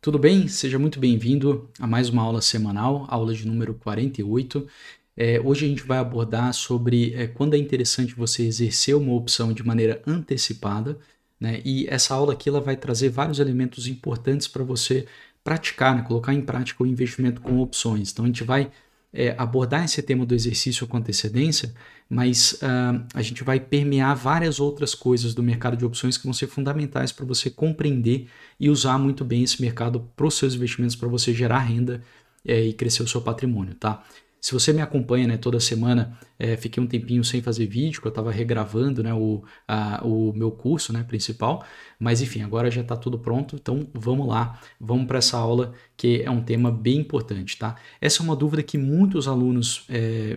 Tudo bem? Seja muito bem-vindo a mais uma aula semanal, aula de número 48. Hoje a gente vai abordar sobre quando é interessante você exercer uma opção de maneira antecipada, né? E essa aula aqui ela vai trazer vários elementos importantes para você praticar, né? Colocar em prática o investimento com opções. Então a gente vai abordar esse tema do exercício com antecedência, mas a gente vai permear várias outras coisas do mercado de opções que vão ser fundamentais para você compreender e usar muito bem esse mercado para os seus investimentos, para você gerar renda e crescer o seu patrimônio, tá? Se você me acompanha, né, toda semana, fiquei um tempinho sem fazer vídeo, que eu estava regravando, né, o meu curso, né, principal, mas enfim, agora já está tudo pronto, então vamos lá, vamos para essa aula que é um tema bem importante, tá? Essa é uma dúvida que muitos alunos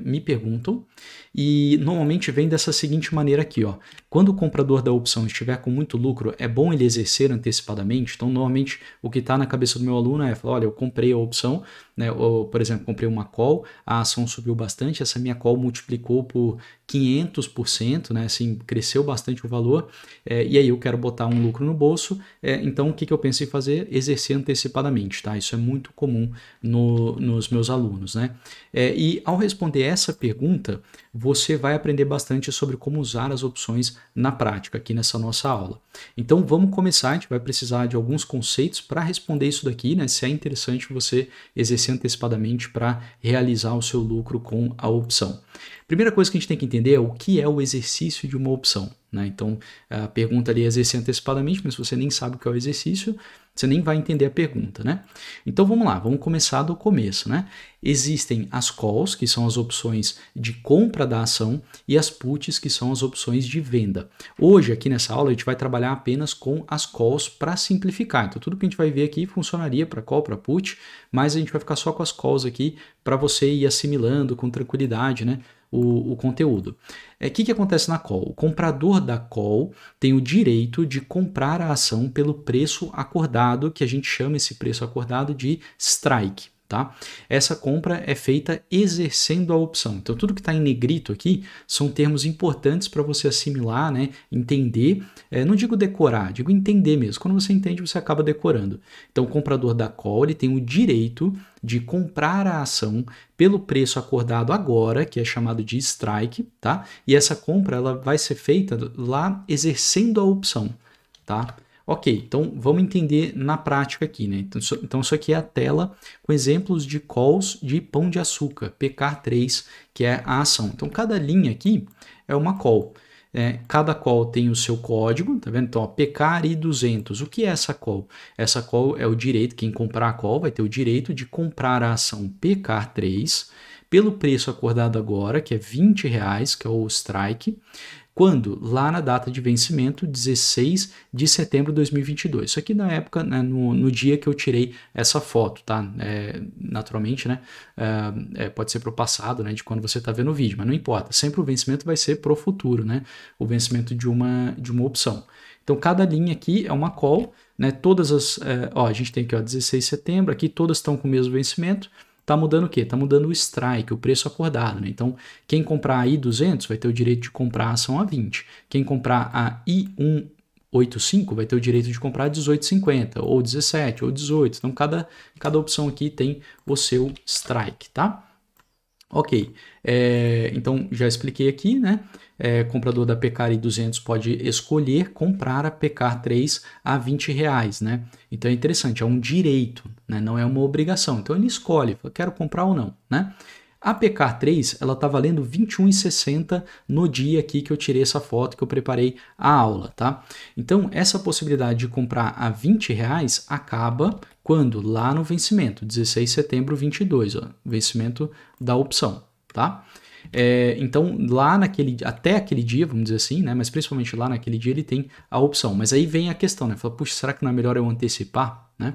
me perguntam e normalmente vem dessa seguinte maneira aqui, ó. Quando o comprador da opção estiver com muito lucro, é bom ele exercer antecipadamente? Então, normalmente, o que está na cabeça do meu aluno é falar, olha, eu comprei a opção, né, ou, por exemplo, comprei uma call, a ação subiu bastante, essa minha call multiplicou por 500%, né, assim, cresceu bastante o valor, e aí eu quero botar um lucro no bolso, então o que eu penso em fazer? Exercer antecipadamente, tá? Isso é muito comum nos meus alunos, né? E ao responder essa pergunta, você vai aprender bastante sobre como usar as opções na prática aqui nessa nossa aula. Então vamos começar, a gente vai precisar de alguns conceitos para responder isso daqui, né? Se é interessante você exercer antecipadamente para realizar o seu lucro com a opção. Primeira coisa que a gente tem que entender é o que é o exercício de uma opção, né? Então a pergunta ali é exercer antecipadamente, mas se você nem sabe o que é o exercício, você nem vai entender a pergunta, né? Então vamos lá, vamos começar do começo, né? Existem as calls, que são as opções de compra da ação, e as puts, que são as opções de venda. Hoje, aqui nessa aula, a gente vai trabalhar apenas com as calls para simplificar. Então tudo que a gente vai ver aqui funcionaria para call, para put, mas a gente vai ficar só com as calls aqui para você ir assimilando com tranquilidade, né? O conteúdo. O que acontece na call? O comprador da call tem o direito de comprar a ação pelo preço acordado, que a gente chama esse preço acordado de strike. Tá? Essa compra é feita exercendo a opção. Então, tudo que está em negrito aqui são termos importantes para você assimilar, né? Entender. Não digo decorar, digo entender mesmo. Quando você entende, você acaba decorando. Então, o comprador da call ele tem o direito de comprar a ação pelo preço acordado agora, que é chamado de strike, tá? E essa compra ela vai ser feita lá exercendo a opção, tá? Ok, então vamos entender na prática aqui, né? Então isso aqui é a tela com exemplos de calls de pão de açúcar, PK3, que é a ação. Então cada linha aqui é uma call. Cada call tem o seu código, tá vendo? Então, ó, PKRI 200. O que é essa call? Essa call é o direito, quem comprar a call vai ter o direito de comprar a ação PK3 pelo preço acordado agora, que é R$20, que é o strike, quando? Lá na data de vencimento, 16 de setembro de 2022. Isso aqui na época, né, no dia que eu tirei essa foto, tá? Naturalmente, né, pode ser para o passado, né, de quando você está vendo o vídeo, mas não importa. Sempre o vencimento vai ser para o futuro, né? O vencimento de uma opção. Então, cada linha aqui é uma call, né? Todas as... a gente tem aqui, ó, 16 de setembro, aqui todas estão com o mesmo vencimento. Está mudando o quê? Está mudando o strike, o preço acordado, né? Então, quem comprar a I200 vai ter o direito de comprar a ação a 20. Quem comprar a I185 vai ter o direito de comprar a 18,50, ou 17, ou 18. Então, cada opção aqui tem o seu strike, tá? Ok, então já expliquei aqui, né? Comprador da PKRI 200 pode escolher comprar a PK3 a R$20, né? Então é interessante, é um direito, né? Não é uma obrigação. Então ele escolhe, quero comprar ou não, né? A PK3 ela está valendo R$21,60 no dia aqui que eu tirei essa foto, que eu preparei a aula, tá? Então essa possibilidade de comprar a R$20 acaba quando? Lá no vencimento, 16 de setembro 22, ó, vencimento da opção, tá? Então lá até aquele dia, vamos dizer assim, né? Mas principalmente lá naquele dia ele tem a opção. Mas aí vem a questão, né? Fala, puxa, será que não é melhor eu antecipar? Né?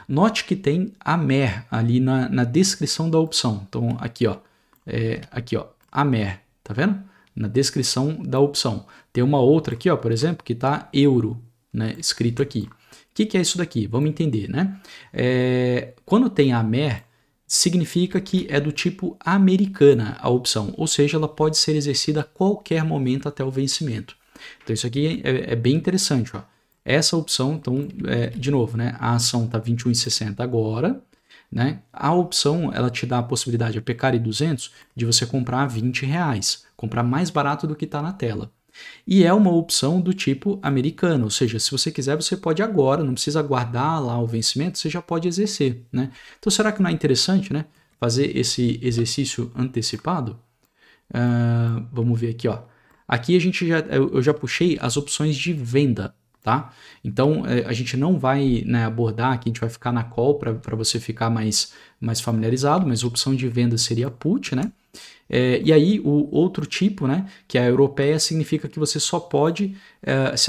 Note que tem a MER ali na descrição da opção. Então aqui ó, a MER, tá vendo? Na descrição da opção. Tem uma outra aqui, ó, por exemplo, que tá euro, né? Escrito aqui. O que é isso daqui? Vamos entender, né? Quando tem a MER, significa que é do tipo americana a opção, ou seja, ela pode ser exercida a qualquer momento até o vencimento. Então isso aqui é bem interessante, ó. Essa opção, então, de novo, né, a ação está 21,60 agora, né? A opção, ela te dá a possibilidade, a Pecari 200, de você comprar a R$20, comprar mais barato do que está na tela. E é uma opção do tipo americano, ou seja, se você quiser, você pode agora, não precisa aguardar lá o vencimento, você já pode exercer, né? Então, será que não é interessante, né, fazer esse exercício antecipado? Vamos ver aqui, ó. Aqui eu já puxei as opções de venda, tá? Então, a gente não vai, né, abordar aqui, a gente vai ficar na call para você ficar mais familiarizado, mas a opção de venda seria put, né? E aí o outro tipo, né, que é a europeia, significa que você só pode,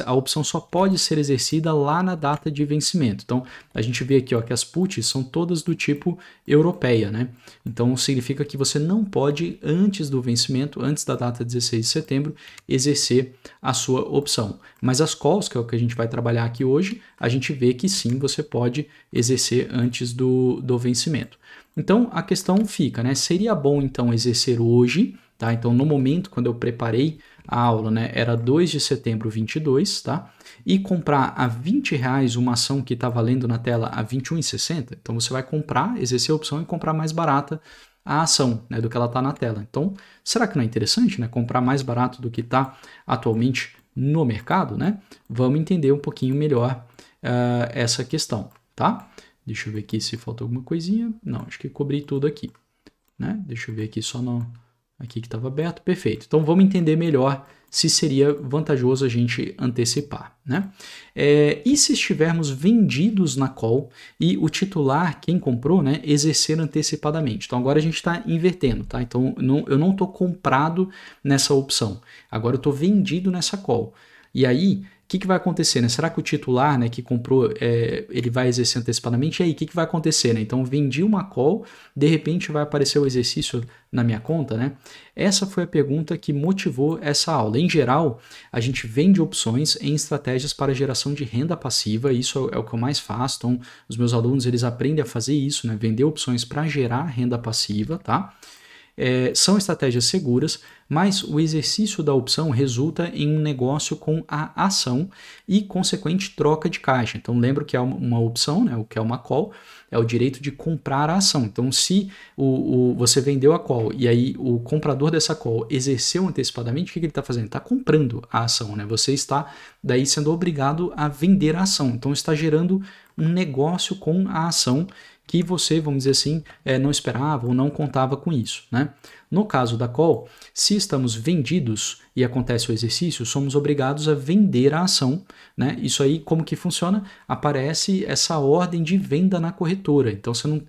a opção só pode ser exercida lá na data de vencimento. Então a gente vê aqui, ó, que as puts são todas do tipo europeia, né? Então significa que você não pode, antes do vencimento, antes da data 16 de setembro, exercer a sua opção. Mas as calls, que é o que a gente vai trabalhar aqui hoje, a gente vê que sim, você pode exercer antes do vencimento. Então a questão fica, né? Seria bom então exercer hoje, tá? Então no momento quando eu preparei a aula, né, era 2 de setembro 22, tá? E comprar a R$20 uma ação que está valendo na tela a 21,60, então você vai comprar, exercer a opção e comprar mais barata a ação, né, do que ela está na tela. Então, será que não é interessante, né, comprar mais barato do que está atualmente no mercado, né? Vamos entender um pouquinho melhor essa questão, tá? Deixa eu ver aqui se falta alguma coisinha. Não, acho que cobri tudo aqui, né? Deixa eu ver aqui só no... Aqui que estava aberto, perfeito. Então vamos entender melhor se seria vantajoso a gente antecipar, né? E se estivermos vendidos na call e o titular, quem comprou, né, exercer antecipadamente. Então agora a gente está invertendo, tá? Então eu não estou comprado nessa opção. Agora eu estou vendido nessa call. E aí, o que vai acontecer, né? Será que o titular, né, que comprou, ele vai exercer antecipadamente? E aí, o que vai acontecer, né? Então, vendi uma call, de repente vai aparecer o exercício na minha conta, né? Essa foi a pergunta que motivou essa aula. Em geral, a gente vende opções em estratégias para geração de renda passiva, isso é o que eu mais faço. Então, os meus alunos, eles aprendem a fazer isso, né? Vender opções para gerar renda passiva, tá? São estratégias seguras, mas o exercício da opção resulta em um negócio com a ação e consequente troca de caixa. Então lembra que é uma opção, né, o que é uma call, é o direito de comprar a ação. Então se você vendeu a call e aí o comprador dessa call exerceu antecipadamente, o que ele está fazendo? Está comprando a ação, né? Você está daí sendo obrigado a vender a ação. Então está gerando um negócio com a ação que você, vamos dizer assim, não esperava ou não contava com isso, né? No caso da call, se estamos vendidos e acontece o exercício, somos obrigados a vender a ação, né? Isso aí, como que funciona? Aparece essa ordem de venda na corretora. Então, você não,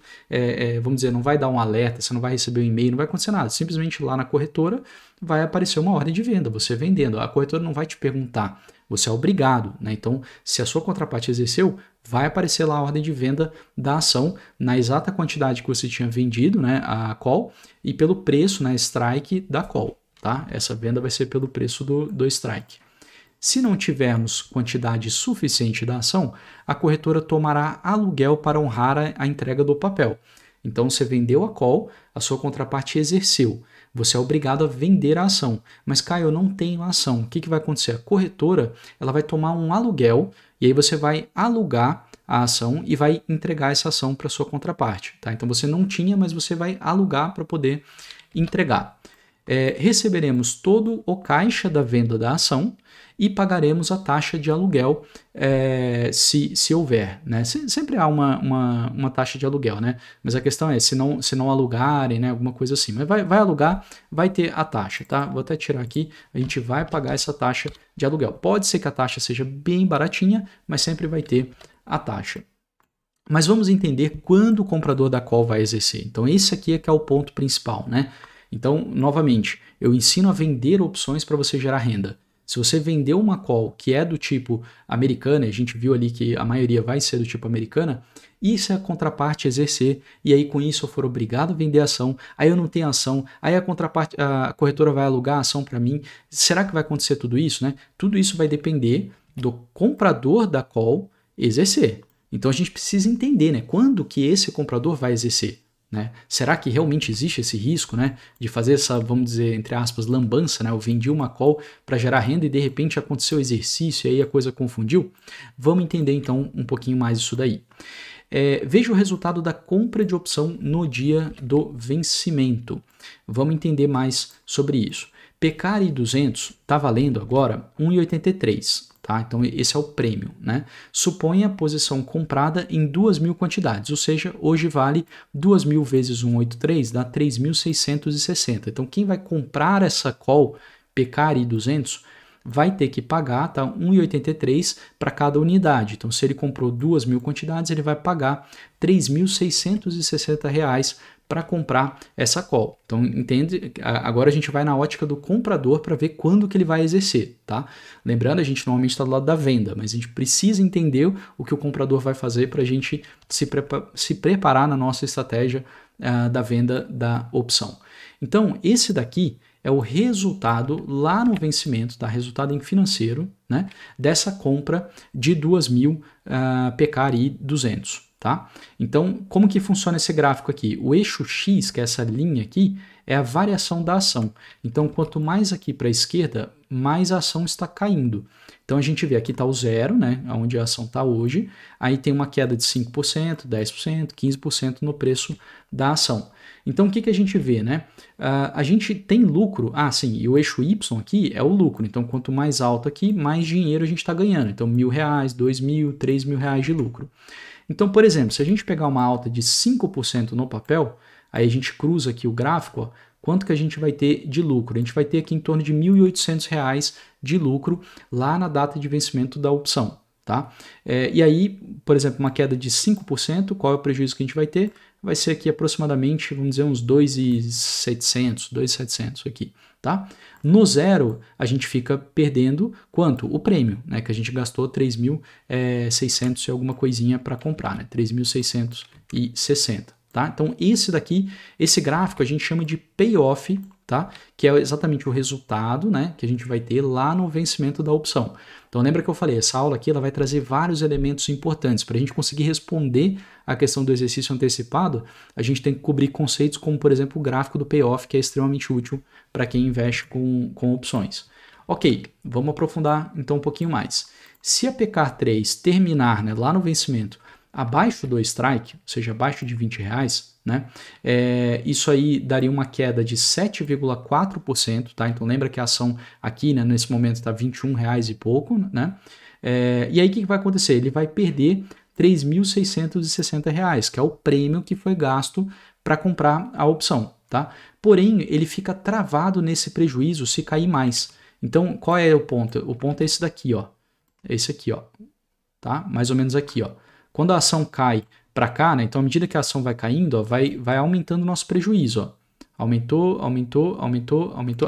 vamos dizer, não vai dar um alerta, você não vai receber um e-mail, não vai acontecer nada. Simplesmente lá na corretora vai aparecer uma ordem de venda, você vendendo. A corretora não vai te perguntar, você é obrigado, né? Então, se a sua contraparte exerceu, vai aparecer lá a ordem de venda da ação na exata quantidade que você tinha vendido, né, a call, e pelo preço, né, strike da call, tá? Essa venda vai ser pelo preço do strike. Se não tivermos quantidade suficiente da ação, a corretora tomará aluguel para honrar a entrega do papel. Então, você vendeu a call, a sua contraparte exerceu. Você é obrigado a vender a ação. Mas, Caio, eu não tenho a ação. O que vai acontecer? A corretora, ela vai tomar um aluguel e aí você vai alugar a ação e vai entregar essa ação para sua contraparte, tá? Então, você não tinha, mas você vai alugar para poder entregar. Receberemos todo o caixa da venda da ação e pagaremos a taxa de aluguel se houver, né? Sempre há uma taxa de aluguel, né? Mas a questão é, se não alugarem, né? Alguma coisa assim. Mas vai alugar, vai ter a taxa, tá? Vou até tirar aqui, a gente vai pagar essa taxa de aluguel. Pode ser que a taxa seja bem baratinha, mas sempre vai ter a taxa. Mas vamos entender quando o comprador da call vai exercer. Então esse aqui é que é o ponto principal, né? Então, novamente, eu ensino a vender opções para você gerar renda. Se você vendeu uma call que é do tipo americana, a gente viu ali que a maioria vai ser do tipo americana, e se a contraparte exercer, e aí com isso eu for obrigado a vender a ação, aí eu não tenho ação, aí a corretora vai alugar a ação para mim, será que vai acontecer tudo isso, né? Tudo isso vai depender do comprador da call exercer. Então a gente precisa entender, né, quando que esse comprador vai exercer. né? Será que realmente existe esse risco, né, de fazer essa, vamos dizer, entre aspas, lambança, né? Eu vendi uma call para gerar renda e de repente aconteceu o exercício e aí a coisa confundiu? Vamos entender então um pouquinho mais isso daí. Veja o resultado da compra de opção no dia do vencimento. Vamos entender mais sobre isso. Pecari 200 está valendo agora 1,83. Tá? Então esse é o prêmio, né? Suponha a posição comprada em 2.000 quantidades, ou seja, hoje vale 2.000 vezes 183, dá 3.660. Então quem vai comprar essa call Pecari 200 vai ter que pagar, tá, 1,83 para cada unidade. Então se ele comprou 2.000 quantidades, ele vai pagar R$ 3.660 para comprar essa call. Então, entende? Agora a gente vai na ótica do comprador para ver quando que ele vai exercer, tá? Lembrando, a gente normalmente está do lado da venda, mas a gente precisa entender o que o comprador vai fazer para a gente se preparar na nossa estratégia da venda da opção. Então, esse daqui é o resultado lá no vencimento, tá? Resultado em financeiro, né? Dessa compra de 2.000 Pecari 200. Tá? Então, como que funciona esse gráfico aqui? O eixo X, que é essa linha aqui, é a variação da ação. Então, quanto mais aqui para a esquerda, mais a ação está caindo. Então, a gente vê aqui está o zero, né, onde a ação está hoje, aí tem uma queda de 5%, 10%, 15% no preço da ação. Então, o que a gente vê, né? A gente tem lucro, sim, e o eixo Y aqui é o lucro. Então, quanto mais alto aqui, mais dinheiro a gente está ganhando. Então, R$ 1.000, R$ 2.000, R$ 3.000 de lucro. Então, por exemplo, se a gente pegar uma alta de 5% no papel, aí a gente cruza aqui o gráfico, ó, quanto que a gente vai ter de lucro? A gente vai ter aqui em torno de R$ 1.800 de lucro lá na data de vencimento da opção. Tá? E aí, por exemplo, uma queda de 5%, qual é o prejuízo que a gente vai ter? Vai ser aqui aproximadamente, vamos dizer, uns 2.700 aqui. Tá? No zero, a gente fica perdendo quanto? O prêmio, né? Que a gente gastou 3.600 e alguma coisinha para comprar, né? 3.660. Tá? Então, esse gráfico a gente chama de payoff, tá? Que é exatamente o resultado, né, que a gente vai ter lá no vencimento da opção. Então lembra que eu falei, essa aula aqui ela vai trazer vários elementos importantes. Para a gente conseguir responder a questão do exercício antecipado, a gente tem que cobrir conceitos como, por exemplo, o gráfico do payoff, que é extremamente útil para quem investe com opções. Ok, vamos aprofundar então um pouquinho mais. Se a PECAR 3 terminar, né, lá no vencimento abaixo do strike, ou seja, abaixo de R$20, né, isso aí daria uma queda de 7,4%, tá? Então lembra que a ação aqui, né, nesse momento está R$21 e pouco, né? E aí o que vai acontecer? Ele vai perder R$3.660, que é o prêmio que foi gasto para comprar a opção, tá? Porém, ele fica travado nesse prejuízo se cair mais. Então, qual é o ponto? O ponto é esse daqui, ó. Esse aqui, ó. Tá? Mais ou menos aqui, ó. Quando a ação cai para cá, né? Então, à medida que a ação vai caindo, ó, vai aumentando o nosso prejuízo, ó. Aumentou.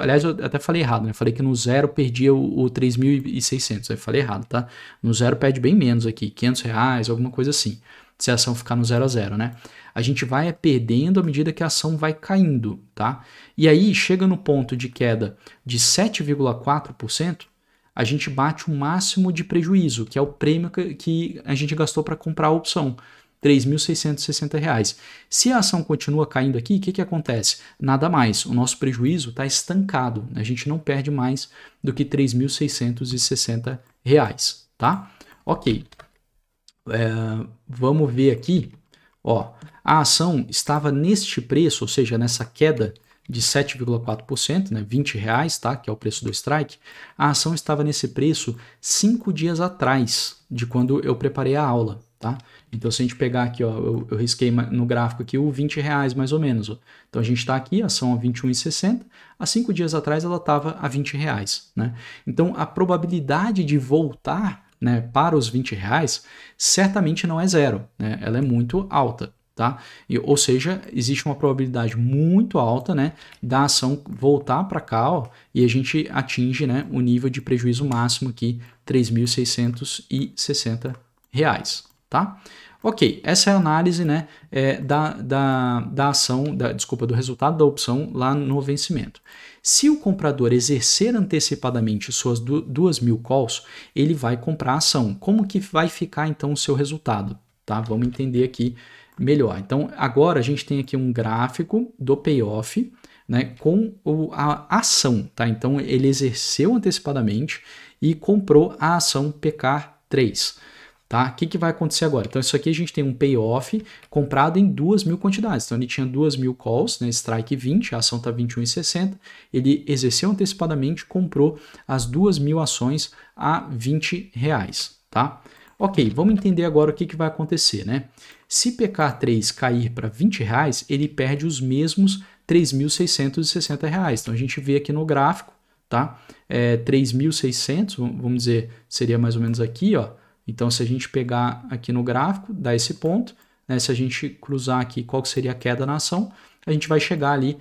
Aliás, eu até falei errado, né? Falei que no zero perdia o 3.600. Aí falei errado, tá? No zero perde bem menos aqui, R$500, alguma coisa assim. Se a ação ficar no 0 a 0, né? A gente vai perdendo à medida que a ação vai caindo, tá? E aí chega no ponto de queda de 7,4%, a gente bate o máximo de prejuízo, que é o prêmio que a gente gastou para comprar a opção, R$3.660. Se a ação continua caindo aqui, o que acontece? Nada mais, o nosso prejuízo está estancado, a gente não perde mais do que R$3.660, tá? Ok. Vamos ver aqui, ó, a ação estava neste preço, ou seja, nessa queda de 7,4%, né, R$20, tá, que é o preço do strike, a ação estava nesse preço 5 dias atrás de quando eu preparei a aula, tá? Então se a gente pegar aqui, ó, eu risquei no gráfico aqui o R$20 mais ou menos, ó. Então a gente está aqui, a ação a R$21,60, há 5 dias atrás ela estava a R$20, né? Então a probabilidade de voltar, né, para os R$20 certamente não é zero, né? Ela é muito alta, tá? Ou seja, existe uma probabilidade muito alta, né, da ação voltar para cá, ó, e a gente atinge, né, o nível de prejuízo máximo aqui, R$3.660, tá? Ok, essa é a análise, né, da ação, do resultado da opção lá no vencimento. Se o comprador exercer antecipadamente suas 2.000 calls, ele vai comprar a ação. Como que vai ficar então o seu resultado? Tá? Vamos entender aqui melhor. Então, agora a gente tem aqui um gráfico do payoff, né, com a ação, tá? Então, ele exerceu antecipadamente e comprou a ação PECAR 3. Tá? O que vai acontecer agora? Então, isso aqui a gente tem um payoff comprado em 2.000 quantidades. Então, ele tinha 2.000 calls, né, strike 20, a ação está 21,60. Ele exerceu antecipadamente, comprou as 2.000 ações a R$20. Tá? Ok, vamos entender agora o que vai acontecer. Né? Se PECAR 3 cair para R$20, ele perde os mesmos R$3.660. Então, a gente vê aqui no gráfico, tá? 3.600, vamos dizer, seria mais ou menos aqui, ó. Então, se a gente pegar aqui no gráfico, dá esse ponto, né? Se a gente cruzar aqui qual que seria a queda na ação, a gente vai chegar ali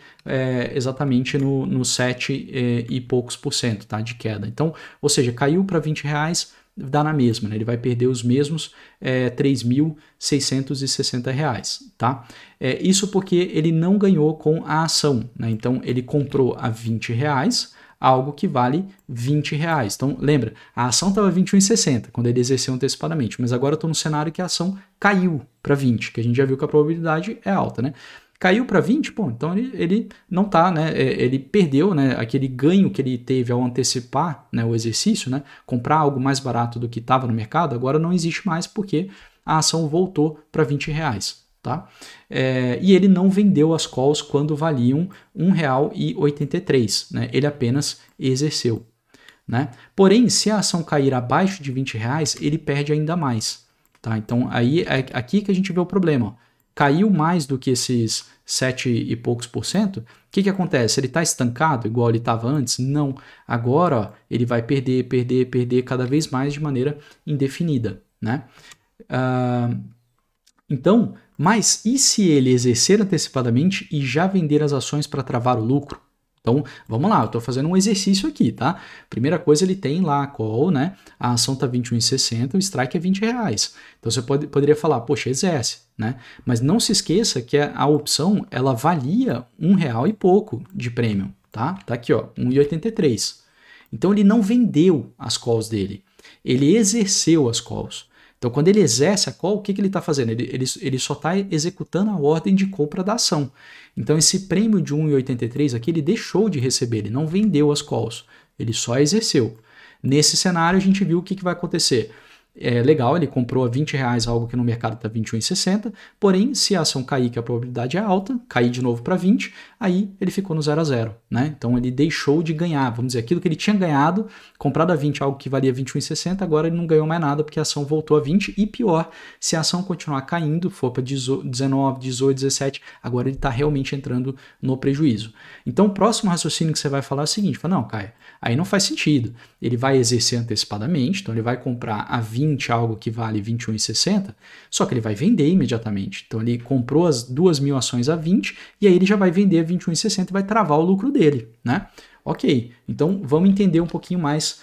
exatamente no 7 e poucos %, tá? De queda. Então, ou seja, caiu para R$20, dá na mesma, né? Ele vai perder os mesmos R$3.660, tá? Isso porque ele não ganhou com a ação, né? Então, ele comprou a R$20, algo que vale R$20. Então, lembra, a ação estava 21,60 quando ele exerceu antecipadamente, mas agora eu estou no cenário que a ação caiu para 20, que a gente já viu que a probabilidade é alta, né? Caiu para 20, pô, então ele não está, né? Ele perdeu, né, aquele ganho que ele teve ao antecipar, né, o exercício, né? Comprar algo mais barato do que estava no mercado, agora não existe mais porque a ação voltou para R$20. Tá? E ele não vendeu as calls quando valiam R$1,83, né? Ele apenas exerceu. Né? Porém, se a ação cair abaixo de R$20, ele perde ainda mais. Tá? Então, aí é aqui que a gente vê o problema. Ó. Caiu mais do que esses 7 e poucos %, o que acontece? Ele está estancado igual ele estava antes? Não. Agora ó, ele vai perder cada vez mais de maneira indefinida. Né? Então, mas e se ele exercer antecipadamente e já vender as ações para travar o lucro? Então, vamos lá, eu estou fazendo um exercício aqui, tá? Primeira coisa, ele tem lá a call, né? A ação está 21,60, o strike é R$20. Então, você poderia falar, poxa, exerce, né? Mas não se esqueça que a opção, ela valia R$1 e pouco de prêmio, tá? Tá aqui, ó, 1,83. Então, ele não vendeu as calls dele, ele exerceu as calls. Então, quando ele exerce a call, o que ele está fazendo? Ele só está executando a ordem de compra da ação. Então, esse prêmio de 1,83 aqui, ele deixou de receber, ele não vendeu as calls, ele só exerceu. Nesse cenário, a gente viu o que vai acontecer. Legal, ele comprou a R$20 algo que no mercado está 21,60, porém, se a ação cair, que a probabilidade é alta, cair de novo para 20, aí ele ficou no 0 a 0, né? Então ele deixou de ganhar, vamos dizer, aquilo que ele tinha ganhado, comprado a 20, algo que valia 21,60, agora ele não ganhou mais nada porque a ação voltou a 20 e pior, se a ação continuar caindo, for para 19, 18, 17, agora ele está realmente entrando no prejuízo. Então o próximo raciocínio que você vai falar é o seguinte, fala, não, Caio, aí não faz sentido, ele vai exercer antecipadamente, então ele vai comprar a 20, algo que vale 21,60, só que ele vai vender imediatamente. Então ele comprou as 2.000 ações a 20 e aí ele já vai vender a 21,60 e vai travar o lucro dele, né? Ok, então vamos entender um pouquinho mais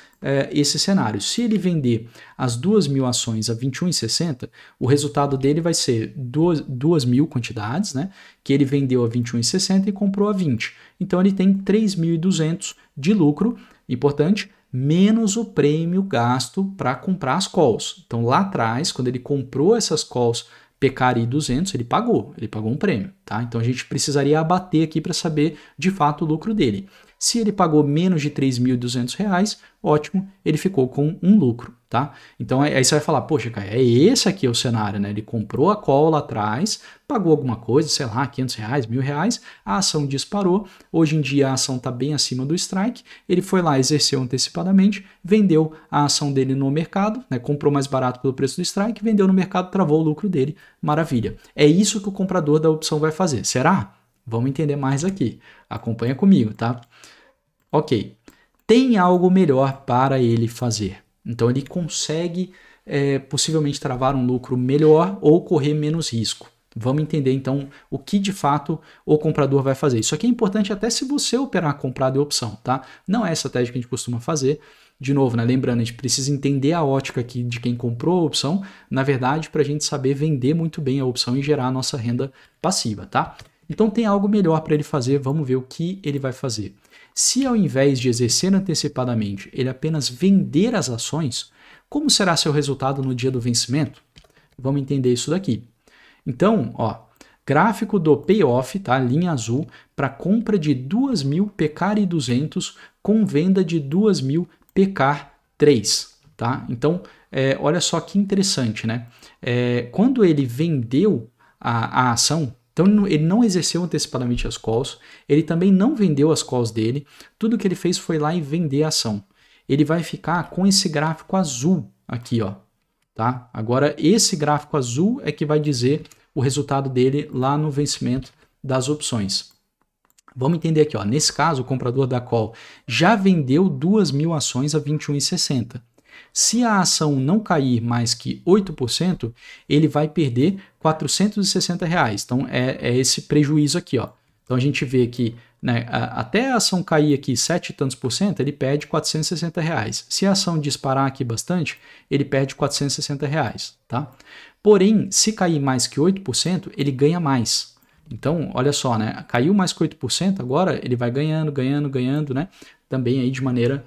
esse cenário. Se ele vender as 2.000 ações a 21,60, o resultado dele vai ser 2.000 quantidades, né? Que ele vendeu a 21,60 e comprou a 20. Então ele tem 3.200 de lucro, importante, menos o prêmio gasto para comprar as calls. Então lá atrás, quando ele comprou essas calls PECAR 200, ele pagou um prêmio, tá? Então a gente precisaria abater aqui para saber de fato o lucro dele. Se ele pagou menos de R$3.200, ótimo, ele ficou com um lucro, tá? Então aí você vai falar, poxa, cara, esse aqui é o cenário, né? Ele comprou a call lá atrás, pagou alguma coisa, sei lá, R$500, R$1.000, a ação disparou, hoje em dia a ação está bem acima do strike, ele foi lá, exerceu antecipadamente, vendeu a ação dele no mercado, né? Comprou mais barato pelo preço do strike, vendeu no mercado, travou o lucro dele, maravilha. É isso que o comprador da opção vai fazer, será? Vamos entender mais aqui, acompanha comigo, tá? Ok, tem algo melhor para ele fazer. Então ele consegue possivelmente travar um lucro melhor ou correr menos risco. Vamos entender então o que de fato o comprador vai fazer. Isso aqui é importante até se você operar comprado e opção, tá? Não é a estratégia que a gente costuma fazer. De novo, né? Lembrando, a gente precisa entender a ótica aqui de quem comprou a opção, na verdade, para a gente saber vender muito bem a opção e gerar a nossa renda passiva, tá? Então tem algo melhor para ele fazer, vamos ver o que ele vai fazer. Se ao invés de exercer antecipadamente, ele apenas vender as ações, como será seu resultado no dia do vencimento? Vamos entender isso daqui. Então, ó, gráfico do payoff, tá? Linha azul, para compra de 2.000 PECAR 200 com venda de 2.000 PECAR 3, tá? Então, olha só que interessante, né? Quando ele vendeu a ação, então ele não exerceu antecipadamente as calls, ele também não vendeu as calls dele, tudo que ele fez foi lá e vender a ação. Ele vai ficar com esse gráfico azul aqui, ó, tá? Agora, esse gráfico azul é que vai dizer o resultado dele lá no vencimento das opções. Vamos entender aqui, ó. Nesse caso, o comprador da call já vendeu 2.000 ações a R$ 21,60. Se a ação não cair mais que 8%, ele vai perder R$ 460. Então, é esse prejuízo aqui, ó. Então, a gente vê que, né, até a ação cair aqui 7 e tantos por cento, ele perde R$ 460. Se a ação disparar aqui bastante, ele perde R$ 460, tá? Porém, se cair mais que 8%, ele ganha mais. Então, olha só, né? Caiu mais que 8%, agora ele vai ganhando, né? Também aí de maneira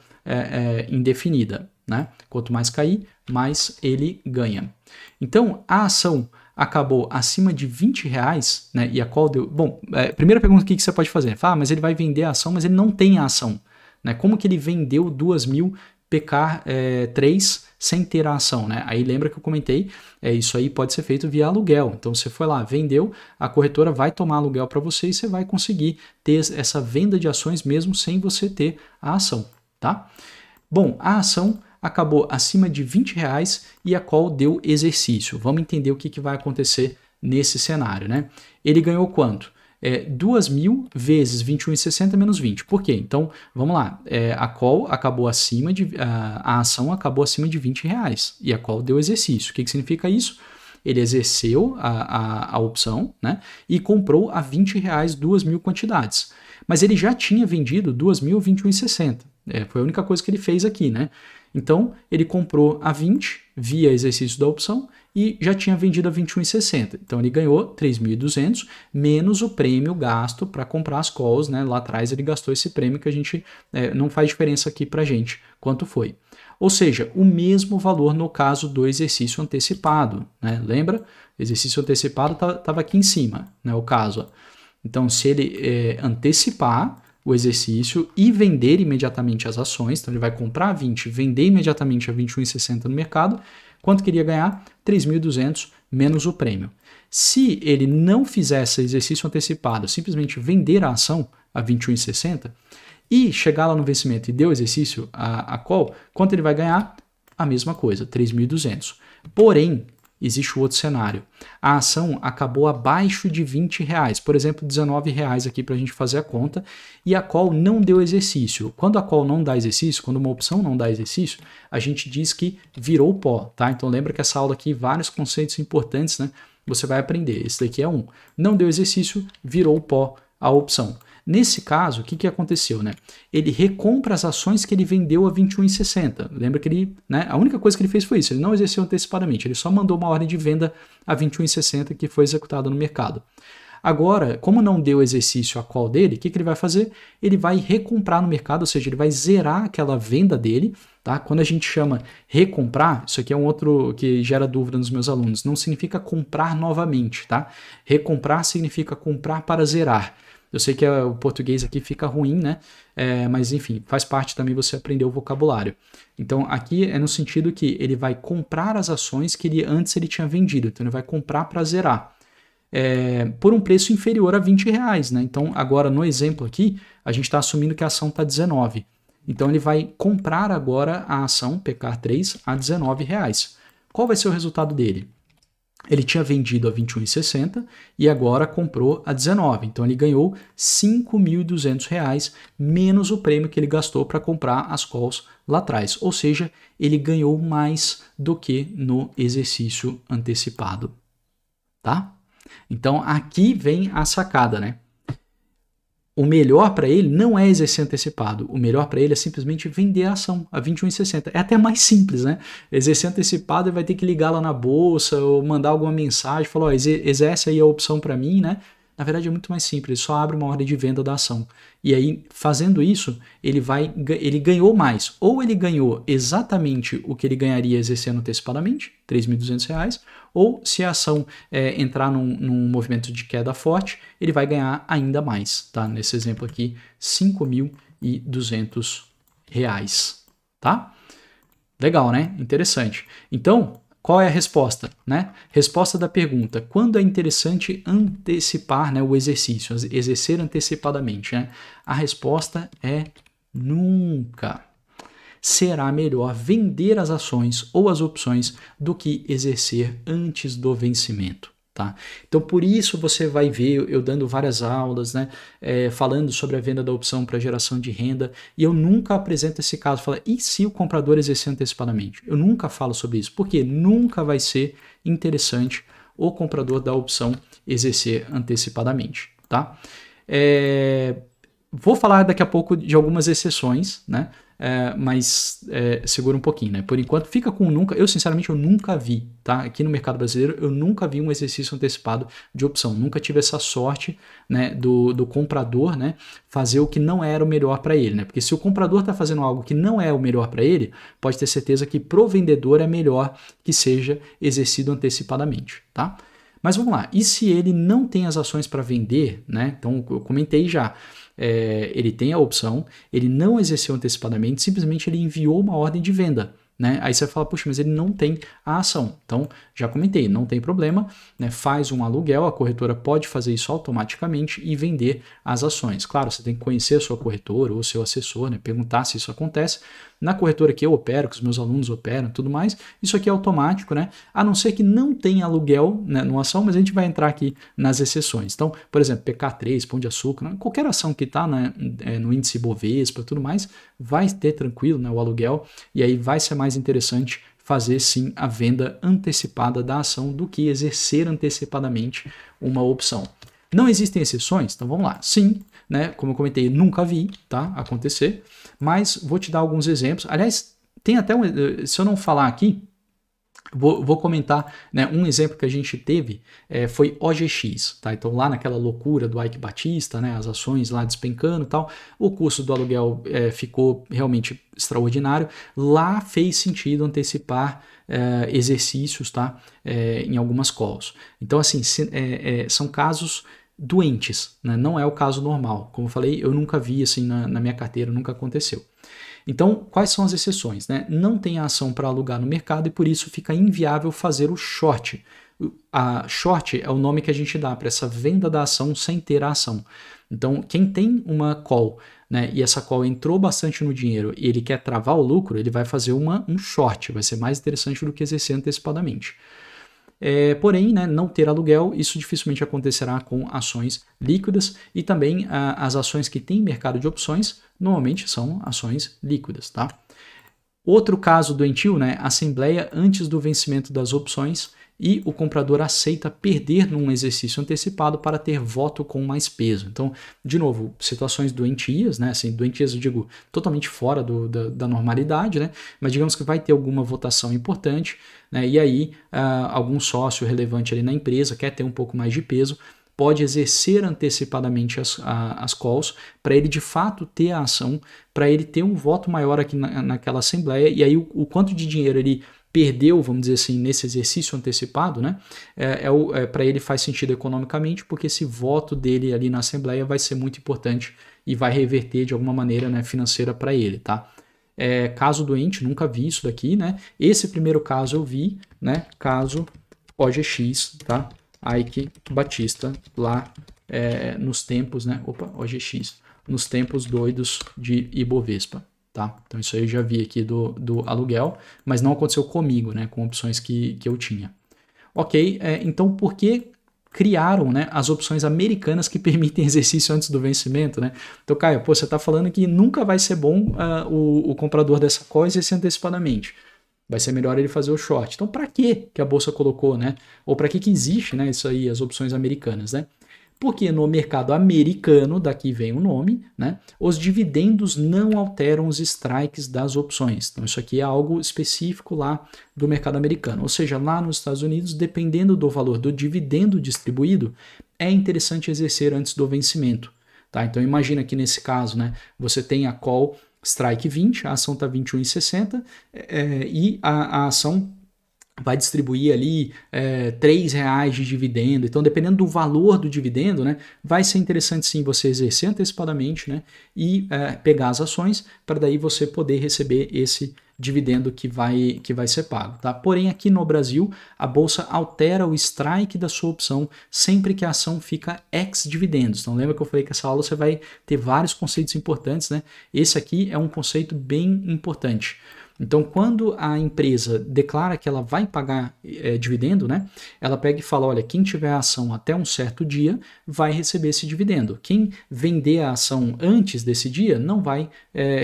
indefinida, né? Quanto mais cair, mais ele ganha. Então, a ação acabou acima de R$20, né? E a call deu... Bom, primeira pergunta que você pode fazer. Mas ele vai vender a ação, mas ele não tem a ação, né? Como que ele vendeu 2.000 PECAR 3 sem ter a ação, né? Aí lembra que eu comentei, isso aí pode ser feito via aluguel. Então você foi lá, vendeu, a corretora vai tomar aluguel para você e você vai conseguir ter essa venda de ações mesmo sem você ter a ação, tá? Bom, a ação acabou acima de R$20 e a call deu exercício. Vamos entender o que vai acontecer nesse cenário, né? Ele ganhou quanto? 2.000 vezes 21,60 menos 20. Por quê? Então, vamos lá. A call acabou acima de... A ação acabou acima de R$20 e a call deu exercício. O que significa isso? Ele exerceu a opção, né? E comprou a R$20 2.000 quantidades. Mas ele já tinha vendido 2.000 21,60. Foi a única coisa que ele fez aqui, né? Então, ele comprou a 20 via exercício da opção e já tinha vendido a 21,60. Então, ele ganhou 3.200 menos o prêmio gasto para comprar as calls, né? Lá atrás ele gastou esse prêmio que a gente não faz diferença aqui para a gente quanto foi. Ou seja, o mesmo valor no caso do exercício antecipado, né? Lembra? Exercício antecipado estava aqui em cima, né? O caso. Ó. Então, se ele antecipar o exercício e vender imediatamente as ações, então ele vai comprar a 20, vender imediatamente a 21,60 no mercado, quanto queria ganhar? 3.200 menos o prêmio. Se ele não fizer esse exercício antecipado, simplesmente vender a ação a 21,60 e chegar lá no vencimento e deu exercício a call, quanto ele vai ganhar? A mesma coisa, 3.200. Porém, existe o outro cenário. A ação acabou abaixo de R$20, por exemplo, R$19 aqui para a gente fazer a conta, e a call não deu exercício. Quando a call não dá exercício, quando uma opção não dá exercício, a gente diz que virou pó, tá? Então lembra que essa aula aqui, vários conceitos importantes, né? Você vai aprender. Esse daqui é um. Não deu exercício, virou pó a opção. Nesse caso, o que aconteceu, né? Ele recompra as ações que ele vendeu a R$21,60. Lembra que ele, né? A única coisa que ele fez foi isso, ele não exerceu antecipadamente, ele só mandou uma ordem de venda a R$21,60 que foi executada no mercado. Agora, como não deu exercício a call dele, o que ele vai fazer? Ele vai recomprar no mercado, ou seja, ele vai zerar aquela venda dele, tá? Quando a gente chama recomprar, isso aqui é um outro que gera dúvida nos meus alunos, não significa comprar novamente, tá? Recomprar significa comprar para zerar. Eu sei que o português aqui fica ruim, né? Mas enfim, faz parte também você aprender o vocabulário. Então aqui é no sentido que ele vai comprar as ações que antes ele tinha vendido. Então ele vai comprar para zerar. Por um preço inferior a R$20, né? Então agora no exemplo aqui, a gente está assumindo que a ação está 19. Então ele vai comprar agora a ação PECAR 3 a R$19. Qual vai ser o resultado dele? Ele tinha vendido a R$21,60 e agora comprou a 19. Então ele ganhou R$ 5.200 menos o prêmio que ele gastou para comprar as calls lá atrás. Ou seja, ele ganhou mais do que no exercício antecipado. Tá? Então aqui vem a sacada, né? O melhor para ele não é exercer antecipado. O melhor para ele é simplesmente vender a ação a R$21,60. É até mais simples, né? Exercer antecipado, ele vai ter que ligar lá na bolsa ou mandar alguma mensagem, falar, ó, exerce aí a opção para mim, né? Na verdade é muito mais simples, ele só abre uma ordem de venda da ação. E aí, fazendo isso, ele ganhou mais. Ou ele ganhou exatamente o que ele ganharia exercendo antecipadamente, R$ 3.200, ou se a ação entrar num movimento de queda forte, ele vai ganhar ainda mais, tá? Nesse exemplo aqui, R$ 5.200, tá? Legal, né? Interessante. Então, qual é a resposta, né? Resposta da pergunta: quando é interessante antecipar, né, o exercício, exercer antecipadamente, né? A resposta é nunca. Será melhor vender as ações ou as opções do que exercer antes do vencimento. Tá? Então, por isso você vai ver eu dando várias aulas, né, falando sobre a venda da opção para geração de renda, e eu nunca apresento esse caso. Falo, e se o comprador exercer antecipadamente? Eu nunca falo sobre isso, porque nunca vai ser interessante o comprador da opção exercer antecipadamente. Tá? Vou falar daqui a pouco de algumas exceções, né? Mas segura um pouquinho, né? Por enquanto, fica com nunca. Eu, sinceramente, eu nunca vi, tá? Aqui no mercado brasileiro, eu nunca vi um exercício antecipado de opção. Nunca tive essa sorte, né, do comprador, né, fazer o que não era o melhor para ele, né? Porque se o comprador está fazendo algo que não é o melhor para ele, pode ter certeza que pro vendedor é melhor que seja exercido antecipadamente, tá? Mas vamos lá. E se ele não tem as ações para vender, né? Então, eu comentei já. Ele tem a opção, ele não exerceu antecipadamente, simplesmente ele enviou uma ordem de venda. Né? Aí você fala, puxa, mas ele não tem a ação. Então, já comentei, não tem problema, né? Faz um aluguel, a corretora pode fazer isso automaticamente e vender as ações. Claro, você tem que conhecer a sua corretora ou o seu assessor, né? Perguntar se isso acontece. Na corretora que eu opero, que os meus alunos operam e tudo mais, isso aqui é automático, né? A não ser que não tenha aluguel, né, numa ação, mas a gente vai entrar aqui nas exceções. Então, por exemplo, PK3, Pão de Açúcar, né? Qualquer ação que está, né, no índice Bovespa e tudo mais, vai ter tranquilo, né, o aluguel, e aí vai ser mais interessante fazer sim a venda antecipada da ação do que exercer antecipadamente uma opção. Não existem exceções? Então vamos lá. Sim, né, como eu comentei, nunca vi, tá, acontecer, mas vou te dar alguns exemplos. Aliás, tem até se eu não falar aqui, vou comentar, né, um exemplo que a gente teve foi OGX, tá? Então lá naquela loucura do Ike Batista, né, as ações lá despencando e tal, o custo do aluguel ficou realmente extraordinário. Lá fez sentido antecipar exercícios, tá? Em algumas calls. Então assim, são casos doentes, né? Não é o caso normal. Como eu falei, eu nunca vi assim na minha carteira, nunca aconteceu. Então, quais são as exceções? Né? Não tem ação para alugar no mercado e por isso fica inviável fazer o short. A short é o nome que a gente dá para essa venda da ação sem ter a ação. Então, quem tem uma call, né, e essa call entrou bastante no dinheiro e ele quer travar o lucro, ele vai fazer um short, vai ser mais interessante do que exercer antecipadamente. Porém, né, não ter aluguel, isso dificilmente acontecerá com ações líquidas e também as ações que têm mercado de opções normalmente são ações líquidas. Tá? Outro caso doentio, né, assembleia antes do vencimento das opções e o comprador aceita perder num exercício antecipado para ter voto com mais peso. Então, de novo, situações doentias, né? Assim, doentias eu digo totalmente fora da normalidade, né? Mas digamos que vai ter alguma votação importante, né? E aí algum sócio relevante ali na empresa quer ter um pouco mais de peso, pode exercer antecipadamente as calls para ele de fato ter a ação, para ele ter um voto maior aqui naquela assembleia, e aí o quanto de dinheiro ele perdeu, vamos dizer assim, nesse exercício antecipado, né? Para ele faz sentido economicamente, porque esse voto dele ali na assembleia vai ser muito importante e vai reverter de alguma maneira, né, financeira para ele, tá? Caso doente, nunca vi isso daqui, né? Esse primeiro caso eu vi, né? Caso OGX, tá? Ike Batista lá nos tempos, né? OGX, nos tempos doidos de Ibovespa. Tá? Então isso aí eu já vi aqui do aluguel, mas não aconteceu comigo, né, com opções que eu tinha. Ok, então por que criaram, né, as opções americanas que permitem exercício antes do vencimento? Né? Então, Caio, você está falando que nunca vai ser bom o comprador dessa call exercer antecipadamente. Vai ser melhor ele fazer o short. Então, para que a Bolsa colocou, né? Ou para que existe, né, isso aí, as opções americanas, né? Porque no mercado americano, daqui vem o nome, né, os dividendos não alteram os strikes das opções. Então isso aqui é algo específico lá do mercado americano. Ou seja, lá nos Estados Unidos, dependendo do valor do dividendo distribuído, é interessante exercer antes do vencimento. Tá? Então imagina que nesse caso, né, você tem a call strike 20, a ação está 21,60 e a ação vai distribuir ali R$3 de dividendo. Então, dependendo do valor do dividendo, né, vai ser interessante sim você exercer antecipadamente, né, e pegar as ações para daí você poder receber esse dividendo que vai ser pago. Tá? Porém, aqui no Brasil, a Bolsa altera o strike da sua opção sempre que a ação fica ex-dividendos. Então, lembra que eu falei que essa aula você vai ter vários conceitos importantes, né? Esse aqui é um conceito bem importante. Então, quando a empresa declara que ela vai pagar dividendo, né, ela pega e fala, olha, quem tiver a ação até um certo dia vai receber esse dividendo. Quem vender a ação antes desse dia não vai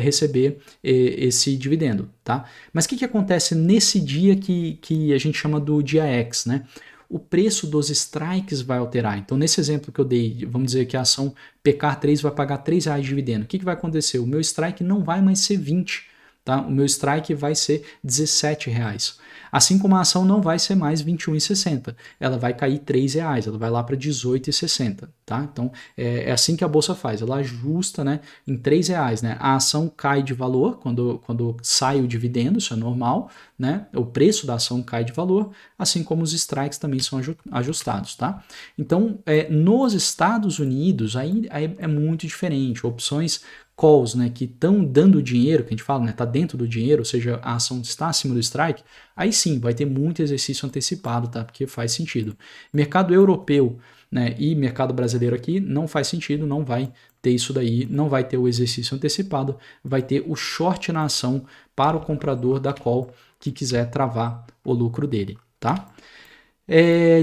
receber esse dividendo. Tá? Mas o que acontece nesse dia que a gente chama do dia X, né? O preço dos strikes vai alterar. Então, nesse exemplo que eu dei, vamos dizer que a ação PK3 vai pagar R$3 de dividendo. O que vai acontecer? O meu strike não vai mais ser 20. Tá? O meu strike vai ser R$17. Assim como a ação não vai ser mais R$21,60. Ela vai cair R$3, ela vai lá para R$18,60. Tá? Então, é assim que a bolsa faz. Ela ajusta, né, em R$3. Né? A ação cai de valor quando sai o dividendo, isso é normal. Né? O preço da ação cai de valor, assim como os strikes também são ajustados. Tá? Então, nos Estados Unidos, aí é muito diferente. Opções calls, né, que estão dando dinheiro, que a gente fala, né, está dentro do dinheiro, ou seja, a ação está acima do strike, aí sim, vai ter muito exercício antecipado, tá? Porque faz sentido. Mercado europeu, né, e mercado brasileiro aqui não faz sentido, não vai ter isso daí, não vai ter o exercício antecipado, vai ter o short na ação para o comprador da call que quiser travar o lucro dele, tá?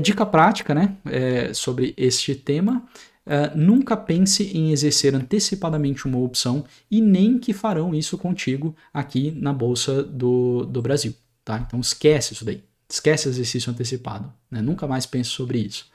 Dica prática, né, sobre este tema. Nunca pense em exercer antecipadamente uma opção e nem que farão isso contigo aqui na Bolsa do Brasil. Tá? Então esquece isso daí. Esquece exercício antecipado. Né? Nunca mais pense sobre isso.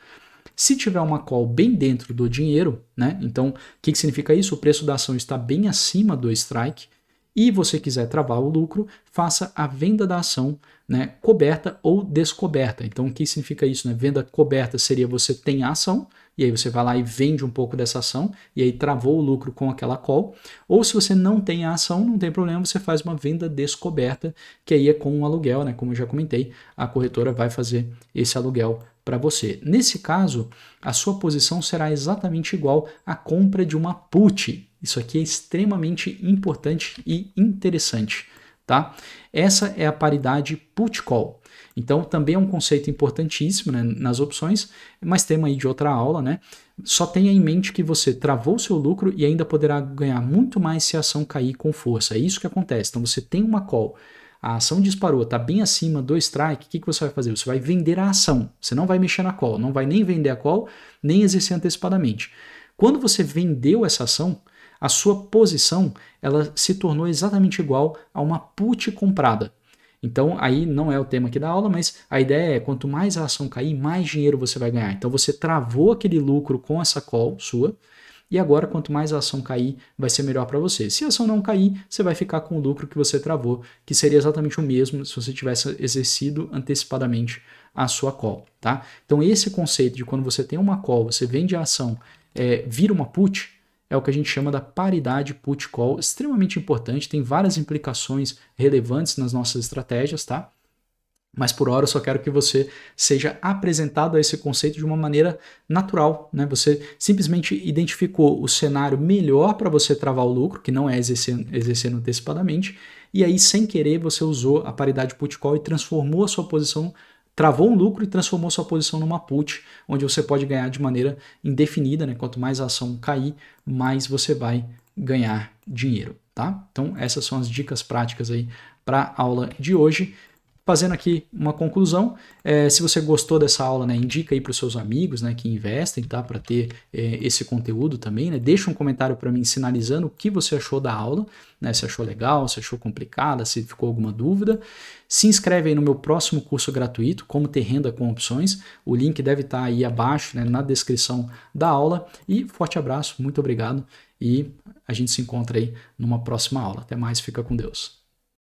Se tiver uma call bem dentro do dinheiro, né? Então o que significa isso? O preço da ação está bem acima do strike e você quiser travar o lucro, faça a venda da ação, né, coberta ou descoberta. Então o que significa isso? Né? Venda coberta seria você tem a ação, e aí você vai lá e vende um pouco dessa ação, e aí travou o lucro com aquela call. Ou se você não tem a ação, não tem problema, você faz uma venda descoberta, que aí é com um aluguel, né? Como eu já comentei, a corretora vai fazer esse aluguel para você. Nesse caso, a sua posição será exatamente igual à compra de uma put. Isso aqui é extremamente importante e interessante. Tá? Essa é a paridade put-call. Então, também é um conceito importantíssimo, né, nas opções, mas tema aí de outra aula, né? Só tenha em mente que você travou o seu lucro e ainda poderá ganhar muito mais se a ação cair com força. É isso que acontece. Então, você tem uma call, a ação disparou, está bem acima do strike, o que você vai fazer? Você vai vender a ação, você não vai mexer na call, não vai nem vender a call, nem exercer antecipadamente. Quando você vendeu essa ação, a sua posição ela se tornou exatamente igual a uma put comprada. Então, aí não é o tema aqui da aula, mas a ideia é quanto mais a ação cair, mais dinheiro você vai ganhar. Então, você travou aquele lucro com essa call sua, e agora quanto mais a ação cair, vai ser melhor para você. Se a ação não cair, você vai ficar com o lucro que você travou, que seria exatamente o mesmo se você tivesse exercido antecipadamente a sua call. Tá? Então, esse conceito de quando você tem uma call, você vende a ação, vira uma put, é o que a gente chama da paridade put-call, extremamente importante, tem várias implicações relevantes nas nossas estratégias, tá? Mas por hora eu só quero que você seja apresentado a esse conceito de uma maneira natural, né? Você simplesmente identificou o cenário melhor para você travar o lucro, que não é exercendo antecipadamente, e aí sem querer você usou a paridade put-call e transformou a sua posição, travou um lucro e transformou sua posição numa put, onde você pode ganhar de maneira indefinida, né? Quanto mais a ação cair, mais você vai ganhar dinheiro, tá? Então essas são as dicas práticas aí para a aula de hoje. Fazendo aqui uma conclusão, se você gostou dessa aula, né, indica aí para os seus amigos, né, que investem, tá, para ter esse conteúdo também, né, deixa um comentário para mim sinalizando o que você achou da aula, né, se achou legal, se achou complicada, se ficou alguma dúvida. Se inscreve aí no meu próximo curso gratuito, Como Ter Renda com Opções, o link deve estar aí abaixo, né, na descrição da aula, e forte abraço, muito obrigado, e a gente se encontra aí numa próxima aula. Até mais, fica com Deus.